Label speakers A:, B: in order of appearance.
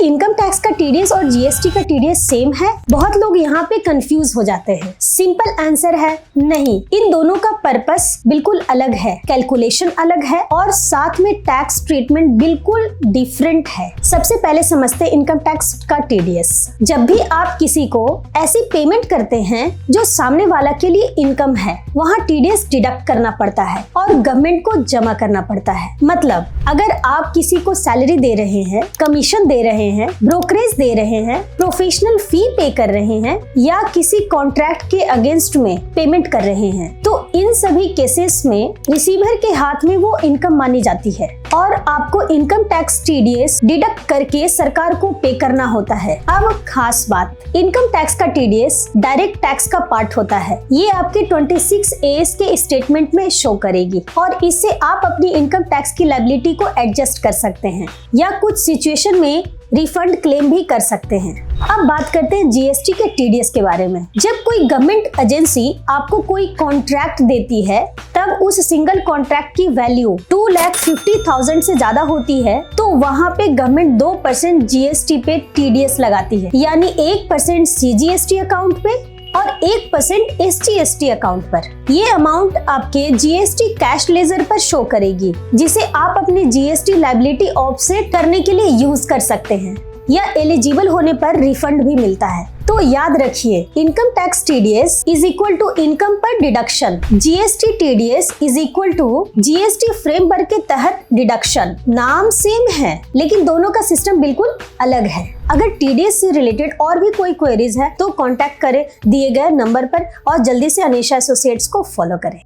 A: Income tax का TDS और GST का टीडीएस सेम है? बहुत लोग यहाँ पे कंफ्यूज हो जाते हैं। सिंपल आंसर है नहीं, इन दोनों का पर्पस बिल्कुल अलग है, कैलकुलेशन अलग है और साथ में टैक्स ट्रीटमेंट बिल्कुल डिफरेंट है। सबसे पहले समझते हैं इनकम टैक्स का टीडीएस। जब भी आप किसी को ऐसी पेमेंट करते हैं जो सामने वाला के लिए इनकम है, वहाँ टीडीएस डिडक्ट करना पड़ता है और गवर्नमेंट को जमा करना पड़ता है। मतलब अगर आप किसी को सैलरी दे रहे हैं, कमीशन दे रहे हैं, ब्रोकरेज दे रहे हैं, प्रोफेशनल फी पे कर रहे हैं या किसी कॉन्ट्रैक्ट के अगेंस्ट में पेमेंट कर रहे हैं, तो इन सभी केसेस में रिसीवर के हाथ में वो इनकम मानी जाती है और आपको इनकम टैक्स टीडीएस डिडक्ट करके सरकार को पे करना होता है। अब खास बात, इनकम टैक्स का टीडीएस डायरेक्ट टैक्स का पार्ट होता है। ये आपके 26 एस के स्टेटमेंट में शो करेगी और इससे आप अपनी इनकम टैक्स की लायबिलिटी को एडजस्ट कर सकते हैं या कुछ सिचुएशन में रिफंड क्लेम भी कर सकते हैं। अब बात करते हैं जीएसटी के टीडीएस के बारे में। जब कोई गवर्नमेंट एजेंसी आपको कोई कॉन्ट्रैक्ट देती है, तब उस सिंगल कॉन्ट्रैक्ट की वैल्यू 2,50,000 से ज्यादा होती है, तो वहाँ पे गवर्नमेंट 2% जीएसटी पे टीडीएस लगाती है, यानी 1% सीजीएसटी अकाउंट पे और 1% एसटीएसटी अकाउंट पर। ये अमाउंट आपके जीएसटी कैश लेजर पर शो करेगी, जिसे आप अपनी जीएसटी लायबिलिटी ऑफसेट करने के लिए यूज कर सकते हैं या एलिजिबल होने पर रिफंड भी मिलता है। तो याद रखिए, income tax TDS is equal to income पर deduction, GST TDS is equal to GST framework के तहत डिडक्शन। नाम सेम है लेकिन दोनों का सिस्टम बिल्कुल अलग है। अगर टीडीएस से रिलेटेड और भी कोई क्वेरीज है तो कांटेक्ट करें दिए गए नंबर पर और जल्दी से अनीशा एसोसिएट्स को फॉलो करें।